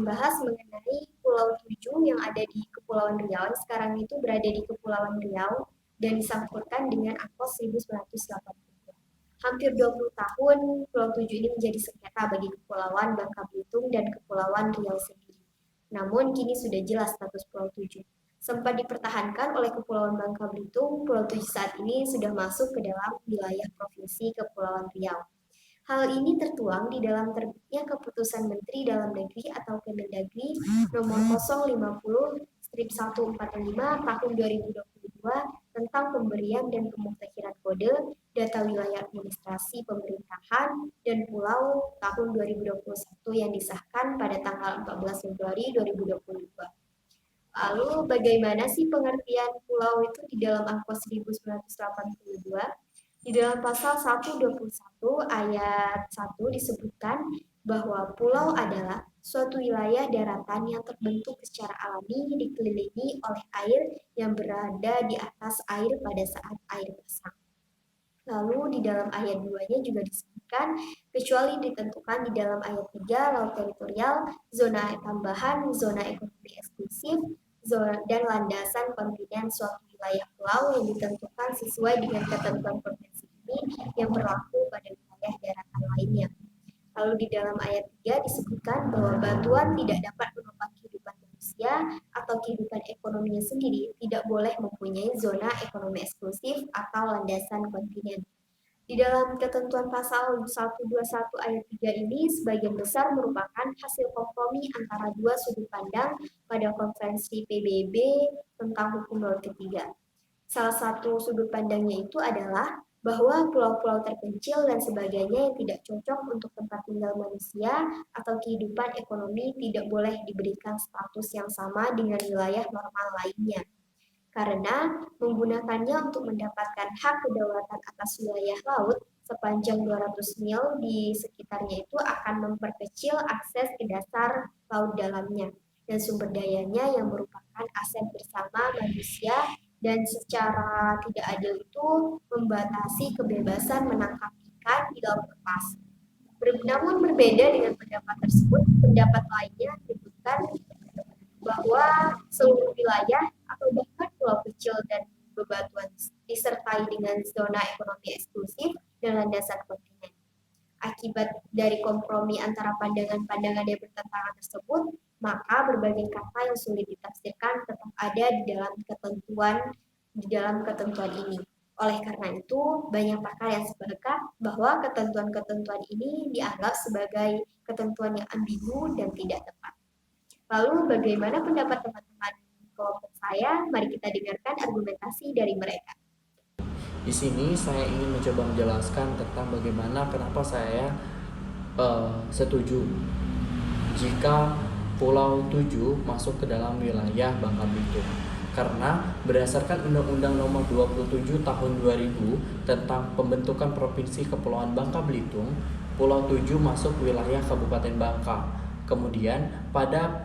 membahas mengenai Pulau 7 yang ada di Kepulauan Riau. Sekarang itu berada di Kepulauan Riau dan disangkutkan dengan AKOS 1980. Hampir 20 tahun Pulau 7 ini menjadi sengketa bagi Kepulauan Bangka Belitung dan Kepulauan Riau sendiri. Namun kini sudah jelas status Pulau 7. Sempat dipertahankan oleh Kepulauan Bangka Belitung, Pulau 7 saat ini sudah masuk ke dalam wilayah Provinsi Kepulauan Riau. Hal ini tertuang di dalam terbitnya Keputusan Menteri Dalam Negeri atau Kemendagri nomor 050-145 tahun 2022 tentang pemberian dan pemutakhiran kode data wilayah administrasi pemerintahan dan pulau tahun 2021 yang disahkan pada tanggal 14 Februari 2022. Lalu bagaimana sih pengertian pulau itu di dalam AKOS 1982? Di dalam pasal 121 ayat 1 disebutkan bahwa pulau adalah suatu wilayah daratan yang terbentuk secara alami dikelilingi oleh air yang berada di atas air pada saat air pasang. Lalu di dalam ayat 2-nya juga disebutkan kecuali ditentukan di dalam ayat 3 laut teritorial, zona tambahan, zona ekonomi eksklusif, zona dan landasan kontinen suatu wilayah pulau yang ditentukan sesuai dengan ketentuan provinsi ini yang berlaku pada wilayah daratan lainnya. Lalu di dalam ayat 3 disebutkan bahwa bantuan tidak dapat menopang kehidupan manusia atau kehidupan ekonominya sendiri, tidak boleh mempunyai zona ekonomi eksklusif atau landasan kontinen. Di dalam ketentuan pasal 121 ayat 3 ini sebagian besar merupakan hasil kompromi antara dua sudut pandang pada konferensi PBB tentang hukum laut ketiga. Salah satu sudut pandangnya itu adalah bahwa pulau-pulau terpencil dan sebagainya yang tidak cocok untuk tempat tinggal manusia atau kehidupan ekonomi tidak boleh diberikan status yang sama dengan wilayah normal lainnya. Karena menggunakannya untuk mendapatkan hak kedaulatan atas wilayah laut sepanjang 200 mil di sekitarnya itu akan memperkecil akses ke dasar laut dalamnya dan sumber dayanya yang merupakan aset bersama manusia dan secara tidak adil itu membatasi kebebasan menangkap ikan di laut lepas. Namun berbeda dengan pendapat tersebut, pendapat lainnya menyebutkan bahwa seluruh wilayah atau bahkan pulau kecil dan bebatuan disertai dengan zona ekonomi eksklusif dan landasan kontinen. Akibat dari kompromi antara pandangan-pandangan yang bertentangan tersebut, maka berbagai kata yang sulit ditafsirkan tetap ada di dalam ketentuan ini. Oleh karena itu, banyak pakar yang sepakat bahwa ketentuan-ketentuan ini dianggap sebagai ketentuan yang ambigu dan tidak tepat. Lalu bagaimana pendapat teman-teman kelompok saya? Mari kita dengarkan argumentasi dari mereka. Di sini saya ingin mencoba menjelaskan tentang bagaimana kenapa saya setuju jika Pulau 7 masuk ke dalam wilayah Bangka Belitung. Karena berdasarkan Undang-Undang Nomor 27 Tahun 2000 tentang pembentukan Provinsi Kepulauan Bangka Belitung, Pulau 7 masuk wilayah Kabupaten Bangka. Kemudian pada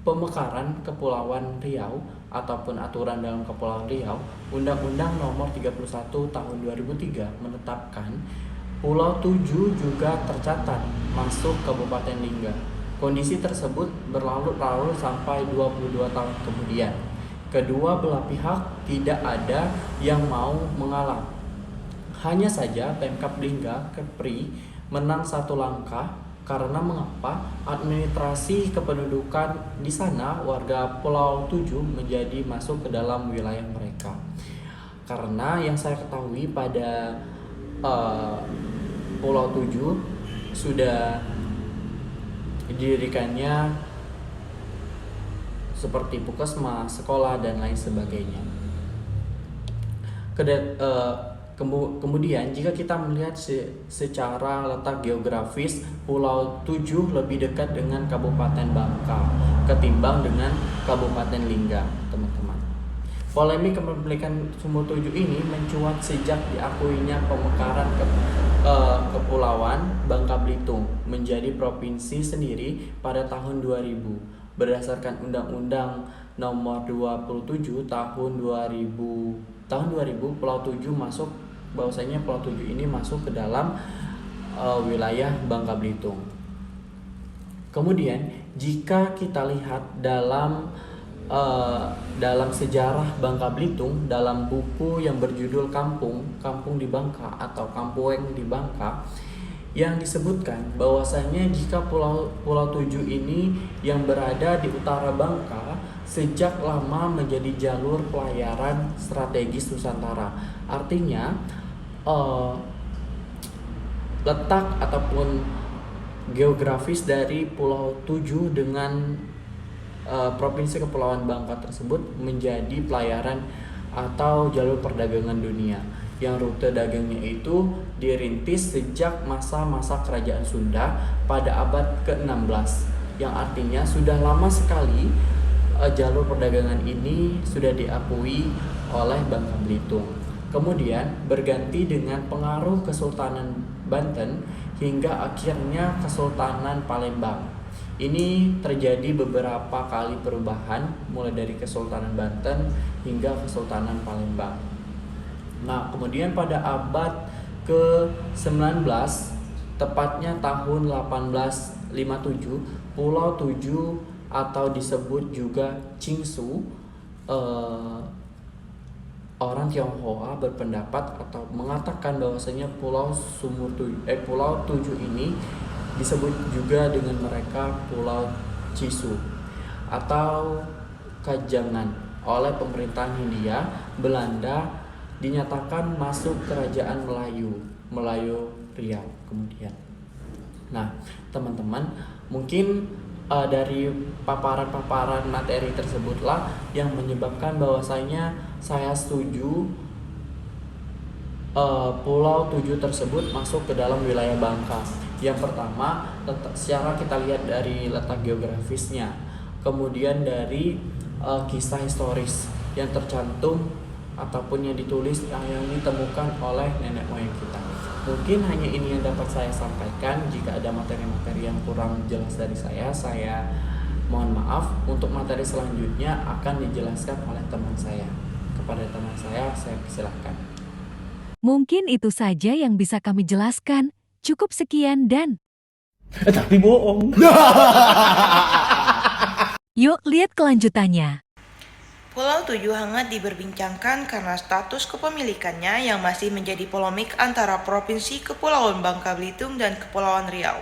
pemekaran Kepulauan Riau ataupun aturan dalam Kepulauan Riau, Undang-Undang Nomor 31 Tahun 2003 menetapkan Pulau 7 juga tercatat masuk Kabupaten Lingga. Kondisi tersebut berlarut-larut sampai 22 tahun kemudian. Kedua belah pihak tidak ada yang mau mengalah. Hanya saja Pemkab Lingga, Kepri, menang satu langkah karena mengapa administrasi kependudukan di sana warga Pulau 7 menjadi masuk ke dalam wilayah mereka. Karena yang saya ketahui pada Pulau 7 sudah didirikannya seperti puskesmas, sekolah dan lain sebagainya. Kemudian jika kita melihat secara letak geografis, Pulau 7 lebih dekat dengan Kabupaten Bangka ketimbang dengan Kabupaten Lingga, teman-teman. Polemik kepemilikan Sumur 7 ini mencuat sejak diakuinya pemekaran Kepulauan Bangka Belitung menjadi provinsi sendiri pada tahun 2000. Berdasarkan Undang-Undang Nomor 27 Tahun 2000, Pulau 7 masuk, bahwasanya Pulau 7 ini masuk ke dalam wilayah Bangka Belitung. Kemudian Jika kita lihat dalam sejarah Bangka Belitung, dalam buku yang berjudul Kampung di Bangka atau Kampueng di Bangka, yang disebutkan bahwasanya jika Pulau Tujuh ini yang berada di utara Bangka sejak lama menjadi jalur pelayaran strategis Nusantara. Artinya letak ataupun geografis dari Pulau Tujuh dengan Provinsi Kepulauan Bangka tersebut menjadi pelayaran atau jalur perdagangan dunia, yang rute dagangnya itu dirintis sejak masa-masa Kerajaan Sunda pada abad ke-16, yang artinya sudah lama sekali jalur perdagangan ini sudah diakui oleh Bangka Belitung. Kemudian berganti dengan pengaruh Kesultanan Banten hingga akhirnya Kesultanan Palembang. Ini terjadi beberapa kali perubahan mulai dari Kesultanan Banten hingga Kesultanan Palembang. Nah, kemudian pada abad ke-19, tepatnya tahun 1857, Pulau Tujuh atau disebut juga Cingsu, orang Tionghoa berpendapat atau mengatakan bahwasanya Pulau Tujuh ini disebut juga dengan mereka Pulau Cisu atau Kajangan oleh pemerintahan Hindia Belanda, dinyatakan masuk kerajaan Melayu Riau kemudian. Nah, teman-teman, mungkin dari paparan-paparan materi tersebutlah yang menyebabkan bahwasanya saya setuju Pulau Tujuh tersebut masuk ke dalam wilayah Bangka. Yang pertama, secara kita lihat dari letak geografisnya, kemudian dari kisah historis yang tercantum ataupun yang ditulis yang ditemukan oleh nenek moyang kita. Mungkin hanya ini yang dapat saya sampaikan. Jika ada materi-materi yang kurang jelas dari saya mohon maaf. Untuk materi selanjutnya akan dijelaskan oleh teman saya. Kepada teman saya persilahkan. Mungkin itu saja yang bisa kami jelaskan. Cukup sekian dan Tapi bohong. yuk lihat kelanjutannya. Pulau Tujuh hangat diperbincangkan karena status kepemilikannya yang masih menjadi polemik antara Provinsi Kepulauan Bangka Belitung dan Kepulauan Riau.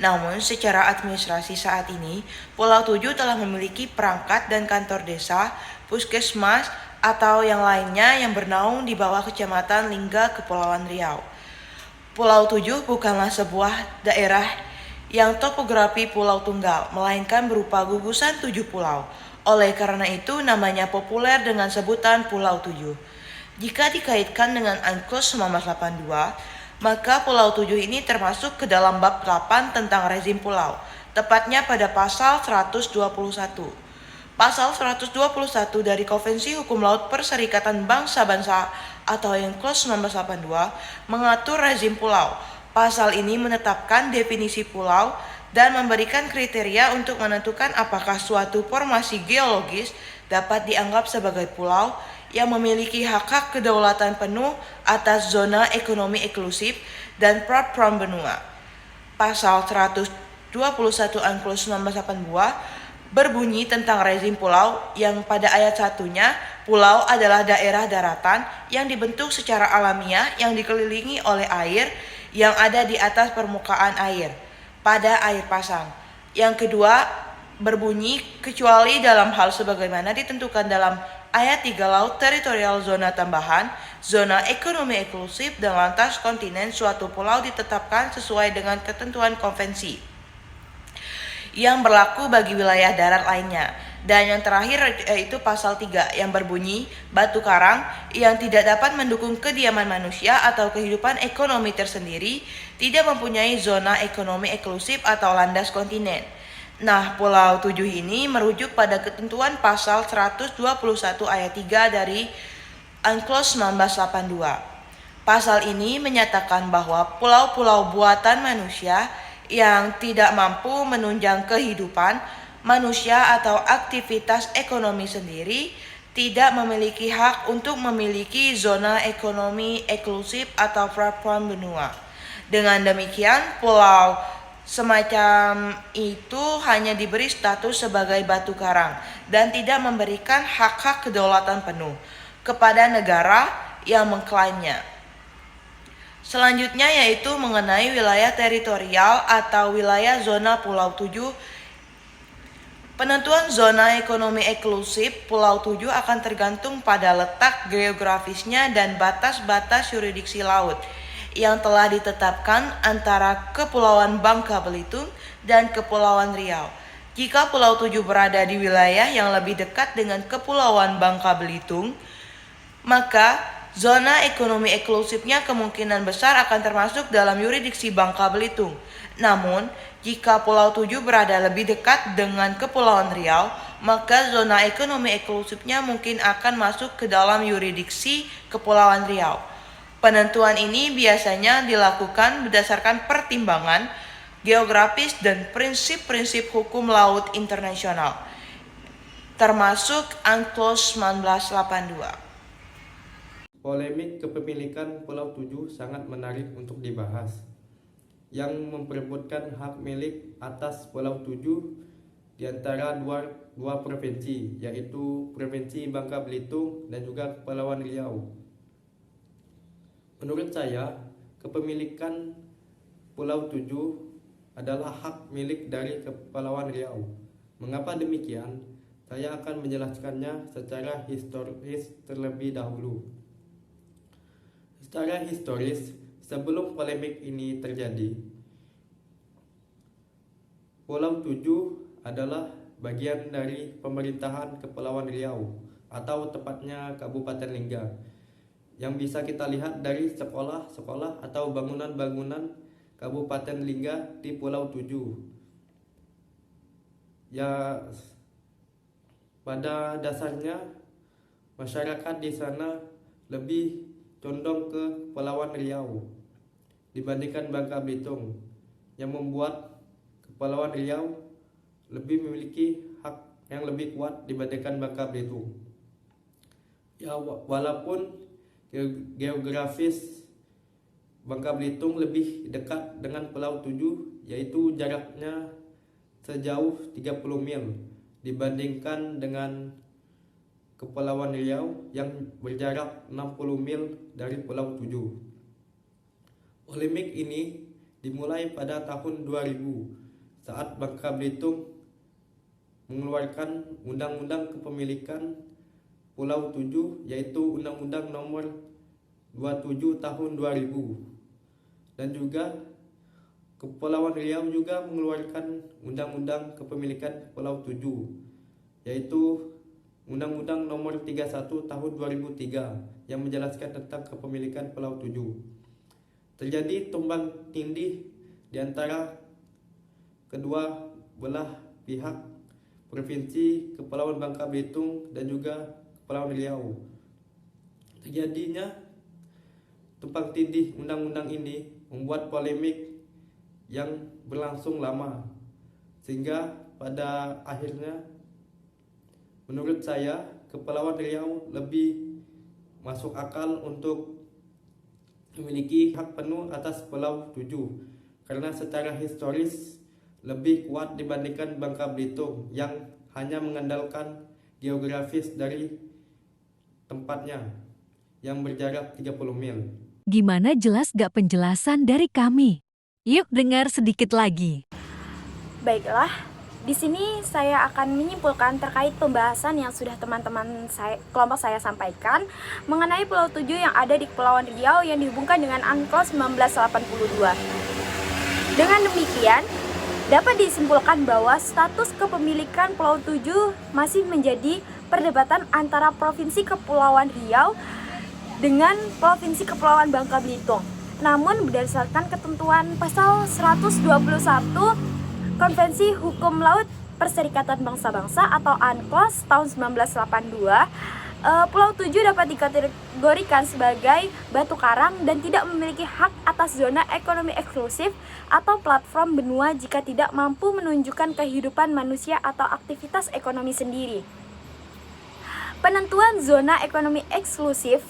Namun secara administrasi saat ini, Pulau Tujuh telah memiliki perangkat dan kantor desa, puskesmas, atau yang lainnya yang bernaung di bawah Kecamatan Lingga Kepulauan Riau. Pulau Tujuh bukanlah sebuah daerah yang topografi pulau tunggal, melainkan berupa gugusan 7 pulau. Oleh karena itu, namanya populer dengan sebutan Pulau Tujuh. Jika dikaitkan dengan UNCLOS 1982, maka Pulau Tujuh ini termasuk ke dalam bab 8 tentang rezim pulau, tepatnya pada pasal 121. Pasal 121 dari Konvensi Hukum Laut Perserikatan Bangsa-Bangsa atau UNCLOS 1982 mengatur rezim pulau. Pasal ini menetapkan definisi pulau dan memberikan kriteria untuk menentukan apakah suatu formasi geologis dapat dianggap sebagai pulau yang memiliki hak kedaulatan penuh atas zona ekonomi eksklusif dan platform benua. Pasal 121 UNCLOS 1982 berbunyi tentang rezim pulau yang pada ayat 1-nya, pulau adalah daerah daratan yang dibentuk secara alamiah yang dikelilingi oleh air yang ada di atas permukaan air pada air pasang. Yang kedua berbunyi kecuali dalam hal sebagaimana ditentukan dalam ayat 3 laut teritorial zona tambahan, zona ekonomi eksklusif dan lantas kontinen suatu pulau ditetapkan sesuai dengan ketentuan konvensi yang berlaku bagi wilayah darat lainnya. Dan yang terakhir yaitu pasal 3 yang berbunyi batu karang yang tidak dapat mendukung kediaman manusia atau kehidupan ekonomi tersendiri tidak mempunyai zona ekonomi eksklusif atau landas kontinen. Nah, Pulau Tujuh ini merujuk pada ketentuan pasal 121 ayat 3 dari UNCLOS 1982. Pasal ini menyatakan bahwa pulau-pulau buatan manusia yang tidak mampu menunjang kehidupan manusia atau aktivitas ekonomi sendiri tidak memiliki hak untuk memiliki zona ekonomi eksklusif atau platform benua. Dengan demikian, pulau Semacam itu hanya diberi status sebagai batu karang dan tidak memberikan hak-hak kedaulatan penuh kepada negara yang mengklaimnya. Selanjutnya yaitu mengenai wilayah teritorial atau wilayah zona Pulau 7. Penentuan zona ekonomi eksklusif Pulau 7 akan tergantung pada letak geografisnya dan batas-batas yurisdiksi laut yang telah ditetapkan antara Kepulauan Bangka Belitung dan Kepulauan Riau. Jika Pulau 7 berada di wilayah yang lebih dekat dengan Kepulauan Bangka Belitung, maka zona ekonomi eksklusifnya kemungkinan besar akan termasuk dalam yurisdiksi Bangka Belitung. Namun, jika Pulau 7 berada lebih dekat dengan Kepulauan Riau, maka zona ekonomi eksklusifnya mungkin akan masuk ke dalam yurisdiksi Kepulauan Riau. Penentuan ini biasanya dilakukan berdasarkan pertimbangan geografis dan prinsip-prinsip hukum laut internasional, termasuk UNCLOS 1982. Polemik kepemilikan Pulau 7 sangat menarik untuk dibahas, yang memperebutkan hak milik atas Pulau 7 di antara dua provinsi, yaitu Provinsi Bangka Belitung dan juga Kepulauan Riau. Menurut saya, kepemilikan Pulau 7 adalah hak milik dari Kepulauan Riau. Mengapa demikian? Saya akan menjelaskannya secara historis terlebih dahulu. Secara historis, sebelum polemik ini terjadi, Pulau 7 adalah bagian dari pemerintahan Kepulauan Riau atau tepatnya Kabupaten Lingga, yang bisa kita lihat dari sekolah-sekolah atau bangunan-bangunan Kabupaten Lingga di Pulau 7. Ya, pada dasarnya masyarakat di sana lebih condong ke Kepulauan Riau dibandingkan Bangka Belitung, yang membuat Kepulauan Riau lebih memiliki hak yang lebih kuat dibandingkan Bangka Belitung. Ya, walaupun geografis Bangka Belitung lebih dekat dengan Pulau 7, yaitu jaraknya sejauh 30 mil dibandingkan dengan Kepulauan Riau yang berjarak 60 mil dari Pulau 7. Polemik ini dimulai pada tahun 2000 saat Bangka Belitung mengeluarkan Undang-Undang Kepemilikan Pulau 7, yaitu Undang-Undang Nomor 27 Tahun 2000. Dan juga Kepulauan Riau juga mengeluarkan Undang-Undang Kepemilikan Pulau 7, yaitu Undang-Undang Nomor 31 Tahun 2003 yang menjelaskan tentang kepemilikan Pulau 7. Terjadi tumbang tindih di antara kedua belah pihak, Provinsi Kepulauan Bangka Belitung dan juga Kepulauan Riau. Terjadinya tumpang tindih undang-undang ini membuat polemik yang berlangsung lama, sehingga pada akhirnya menurut saya Kepulauan Riau lebih masuk akal untuk memiliki hak penuh atas Pulau 7 karena secara historis lebih kuat dibandingkan Bangka Belitung yang hanya mengandalkan geografis dari tempatnya yang berjarak 30 mil. Gimana, jelas gak penjelasan dari kami? Yuk dengar sedikit lagi. Baiklah, di sini saya akan menyimpulkan terkait pembahasan yang sudah teman-teman kelompok saya sampaikan mengenai Pulau 7 yang ada di Kepulauan Riau yang dihubungkan dengan UNCLOS 1982. Dengan demikian, dapat disimpulkan bahwa status kepemilikan Pulau 7 masih menjadi perdebatan antara Provinsi Kepulauan Riau dengan Provinsi Kepulauan Bangka Belitung. Namun berdasarkan ketentuan pasal 121 Konvensi Hukum Laut Perserikatan Bangsa-Bangsa atau UNCLOS tahun 1982, Pulau 7 dapat dikategorikan sebagai batu karang dan tidak memiliki hak atas zona ekonomi eksklusif atau platform benua jika tidak mampu menunjukkan kehidupan manusia atau aktivitas ekonomi sendiri. Penentuan zona ekonomi eksklusif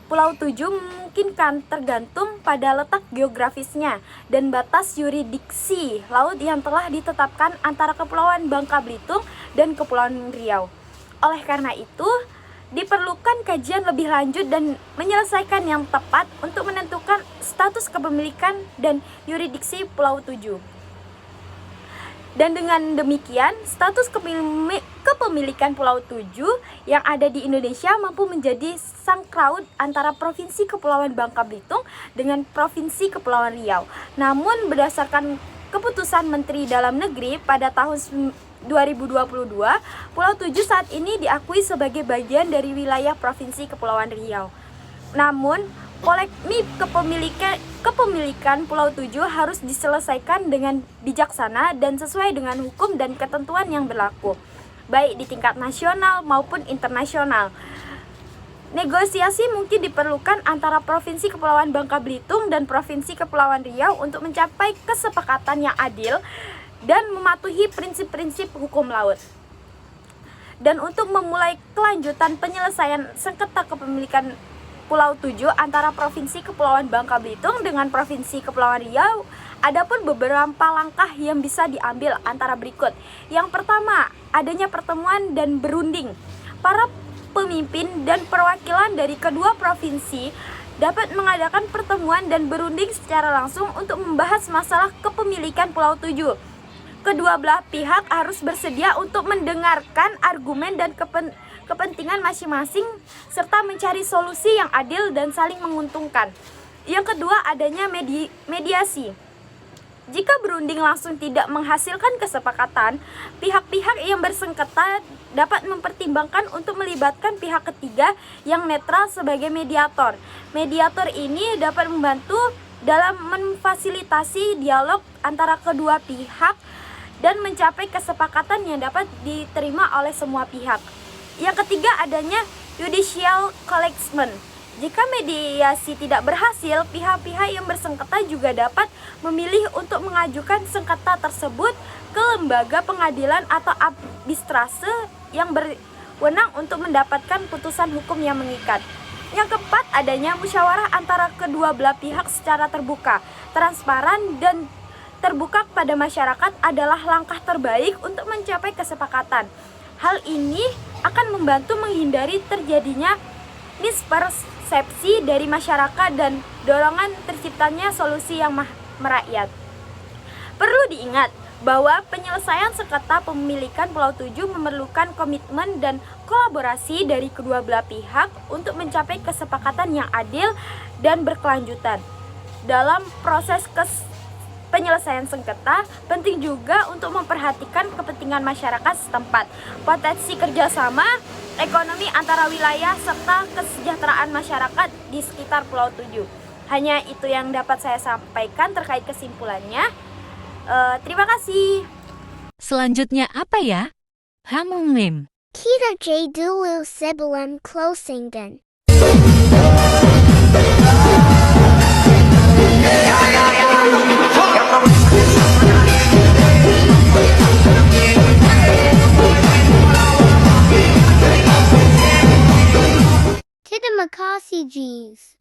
Pulau 7 memungkinkan tergantung pada letak geografisnya dan batas yurisdiksi laut yang telah ditetapkan antara Kepulauan Bangka Belitung dan Kepulauan Riau. Oleh karena itu, diperlukan kajian lebih lanjut dan menyelesaikan yang tepat untuk menentukan status kepemilikan dan yurisdiksi Pulau 7. Dan dengan demikian, status kepemilikan Pulau 7 yang ada di Indonesia mampu menjadi sangkraut antara Provinsi Kepulauan Bangka Belitung dengan Provinsi Kepulauan Riau. Namun berdasarkan keputusan Menteri Dalam Negeri pada tahun 2022, Pulau 7 saat ini diakui sebagai bagian dari wilayah Provinsi Kepulauan Riau. Namun, polemik kepemilikan Pulau 7 harus diselesaikan dengan bijaksana dan sesuai dengan hukum dan ketentuan yang berlaku, baik di tingkat nasional maupun internasional. Negosiasi mungkin diperlukan antara Provinsi Kepulauan Bangka Belitung dan Provinsi Kepulauan Riau untuk mencapai kesepakatan yang adil dan mematuhi prinsip-prinsip hukum laut. Dan untuk memulai kelanjutan penyelesaian sengketa kepemilikan Pulau 7 antara Provinsi Kepulauan Bangka Belitung dengan Provinsi Kepulauan Riau, adapun beberapa langkah yang bisa diambil antara berikut. Yang pertama, adanya pertemuan dan berunding. Para pemimpin dan perwakilan dari kedua provinsi dapat mengadakan pertemuan dan berunding secara langsung untuk membahas masalah kepemilikan Pulau 7. Kedua belah pihak harus bersedia untuk mendengarkan argumen dan kepentingan masing-masing serta mencari solusi yang adil dan saling menguntungkan. Yang kedua, adanya mediasi. Jika berunding langsung tidak menghasilkan kesepakatan, pihak-pihak yang bersengketa dapat mempertimbangkan untuk melibatkan pihak ketiga yang netral sebagai mediator. Mediator ini dapat membantu dalam memfasilitasi dialog antara kedua pihak dan mencapai kesepakatan yang dapat diterima oleh semua pihak. Yang ketiga, adanya judicial collection. Jika mediasi tidak berhasil, pihak-pihak yang bersengketa juga dapat memilih untuk mengajukan sengketa tersebut ke lembaga pengadilan atau arbitrase yang berwenang untuk mendapatkan putusan hukum yang mengikat. Yang keempat, adanya musyawarah antara kedua belah pihak secara terbuka, transparan, dan terbuka kepada masyarakat adalah langkah terbaik untuk mencapai kesepakatan. Hal ini akan membantu menghindari terjadinya mispersepsi dari masyarakat dan dorongan terciptanya solusi yang merakyat. Perlu diingat bahwa penyelesaian sengketa pemilikan Pulau 7 memerlukan komitmen dan kolaborasi dari kedua belah pihak untuk mencapai kesepakatan yang adil dan berkelanjutan. Dalam proses penyelesaian sengketa, penting juga untuk memperhatikan kepentingan masyarakat setempat, potensi kerjasama, ekonomi antara wilayah, serta kesejahteraan masyarakat di sekitar Pulau 7. Hanya itu yang dapat saya sampaikan terkait kesimpulannya. Terima kasih. Selanjutnya apa ya? Hamumim. Kita J dulu sebelum closing dan. Terima kasih, Jeez.